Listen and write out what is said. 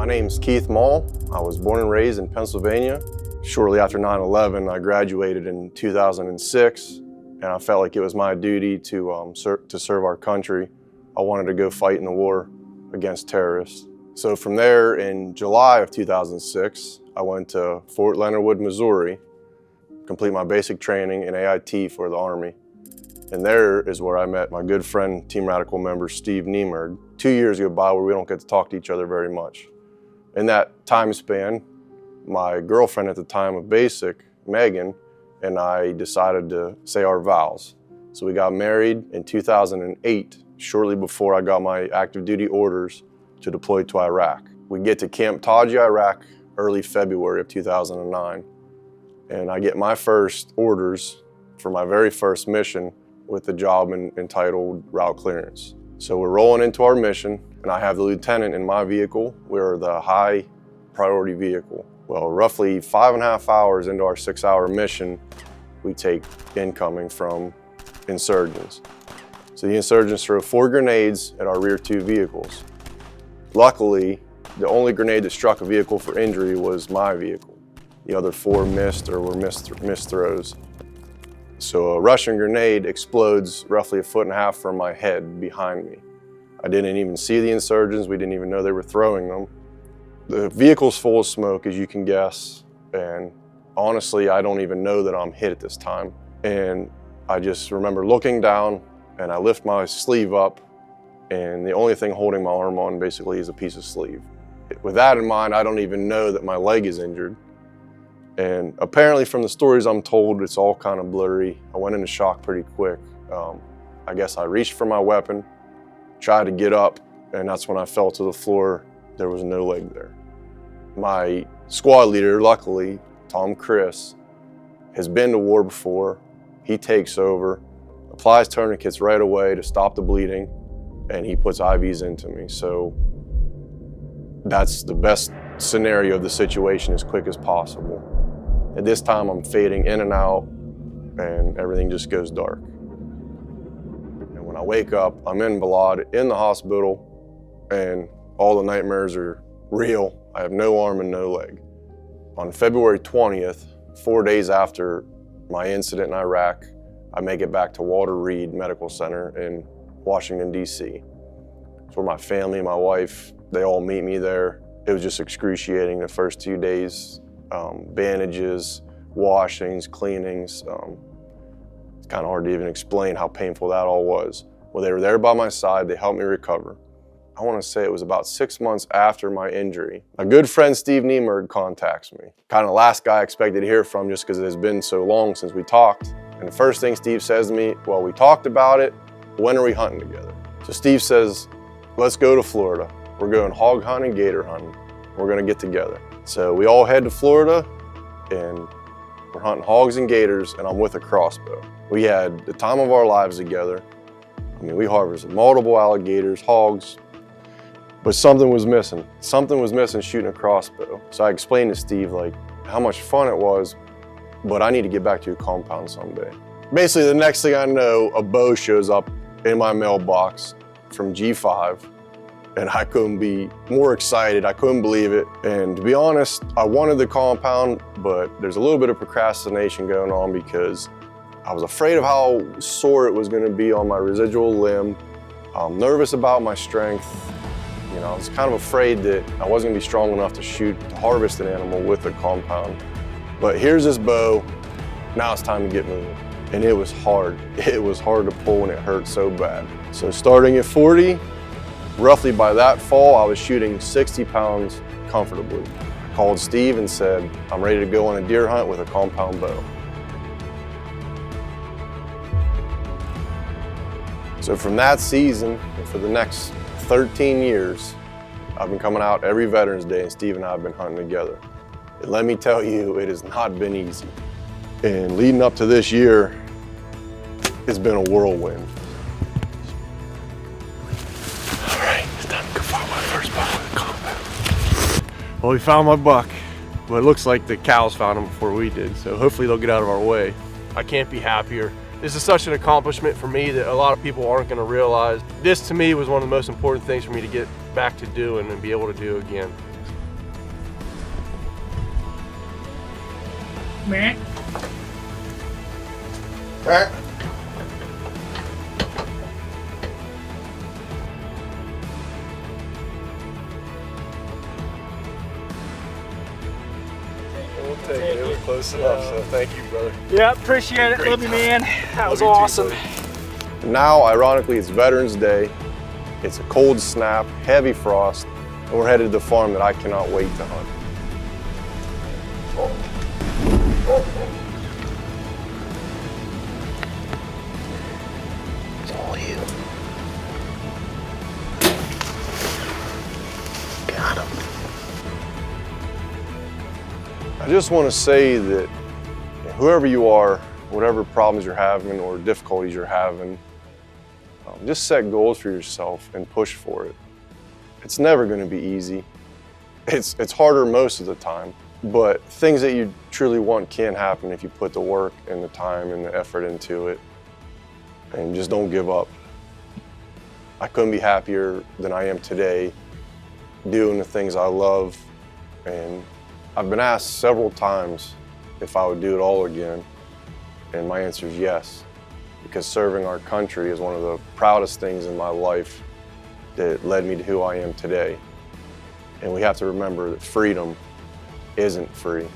My name's 𝐾𝐨𝐧'𝐭. I was born and raised in Pennsylvania. Shortly after 9/11, I graduated in 2006, and I felt like it was my duty to serve our country. I wanted to go fight in the war against terrorists. So from there, in July of 2006, I went to Fort Leonard Wood, Missouri, complete my basic training in AIT for the Army. And there is where I met my good friend, Team Radical member Steve 𝐸𝐻𝐫𝐷. 2 years go by where we don't get to talk to each other very much. In that time span, my girlfriend at the time of basic, Megan, and I decided to say our vows. So we got married in 2008, shortly before I got my active duty orders to deploy to Iraq. We get to Camp Taji, Iraq, early February of 2009. And I get my first orders for my very first mission with the job entitled route clearance. So we're rolling into our mission, and I have the lieutenant in my vehicle. We're the high priority vehicle. Well, roughly 5.5 hours into our 6-hour mission, we take incoming from insurgents. So the insurgents throw 4 grenades at our rear 2 vehicles. Luckily, the only grenade that struck a vehicle for injury was my vehicle. The other 4 missed or were missed throws. So a Russian grenade explodes roughly 1.5 feet from my head behind me. I didn't even see the insurgents. We didn't even know they were throwing them. The vehicle's full of smoke, as you can guess, and honestly, I don't even know that I'm hit at this time. And I just remember looking down, and I lift my sleeve up, and the only thing holding my arm on basically is a piece of sleeve. With that in mind, I don't even know that my leg is injured. And apparently from the stories I'm told, it's all kind of blurry. I went into shock pretty quick. I guess I reached for my weapon, tried to get up, and that's when I fell to the floor. There was no leg there. My squad leader, luckily, Tom Chris, has been to war before. He takes over, applies tourniquets right away to stop the bleeding, and he puts IVs into me. So that's the best scenario of the situation, as quick as possible. At this time, I'm fading in and out, and everything just goes dark. And when I wake up, I'm in Balad, in the hospital, and all the nightmares are real. I have no arm and no leg. On February 20th, 4 days after my incident in Iraq, I make it back to Walter Reed Medical Center in Washington, D.C. It's where my family, my wife, they all meet me there. It was just excruciating the first 2 days. Bandages, washings, cleanings. It's kind of hard to even explain how painful that all was. Well, they were there by my side. They helped me recover. I want to say it was about 6 months after my injury. A good friend, Steve 𝐸𝐸𝐷, contacts me. Kind of the last guy I expected to hear from, just because it has been so long since we talked. And the first thing Steve says to me, well, we talked about it. When are we hunting together? So Steve says, let's go to Florida. We're going hog hunting, gator hunting. We're going to get together. So we all head to Florida, and we're hunting hogs and gators, and I'm with a crossbow. We had the time of our lives together. I mean, we harvested multiple alligators, hogs, but something was missing. Something was missing shooting a crossbow. So I explained to Steve, like, how much fun it was, but I need to get back to your compound someday. Basically, the next thing I know, a bow shows up in my mailbox from G5. And I couldn't be more excited. I couldn't believe it. And to be honest, I wanted the compound, but there's a little bit of procrastination going on because I was afraid of how sore it was going to be on my residual limb. I'm nervous about my strength. You know, I was kind of afraid that I wasn't going to be strong enough to harvest an animal with a compound. But here's this bow. Now it's time to get moving. And it was hard. It was hard to pull, and it hurt so bad. So starting at 40, roughly by that fall, I was shooting 60 pounds comfortably. I called Steve and said, I'm ready to go on a deer hunt with a compound bow. So from that season, and for the next 13 years, I've been coming out every Veterans Day, and Steve and I have been hunting together. And let me tell you, it has not been easy. And leading up to this year, it's been a whirlwind. Well, we found my buck. Well, it looks like the cows found him before we did, so hopefully they'll get out of our way. I can't be happier. This is such an accomplishment for me that a lot of people aren't gonna realize. This to me was one of the most important things for me to get back to doing and be able to do again. man. All right. We'll take it. It was close enough, so thank you, brother. Yeah, appreciate it. Great Love you, man. That was Love you too, awesome. buddy. Now, ironically, it's Veterans Day. It's a cold snap, heavy frost, and we're headed to the farm that I cannot wait to hunt. It's all you. Got him. I just want to say that whoever you are, whatever problems you're having or difficulties you're having, just set goals for yourself and push for it. It's never going to be easy. It's harder most of the time, but things that you truly want can happen if you put the work and the time and the effort into it, and just don't give up. I couldn't be happier than I am today doing the things I love, and I've been asked several times if I would do it all again, and my answer is yes, because serving our country is one of the proudest things in my life that led me to who I am today. And we have to remember that freedom isn't free.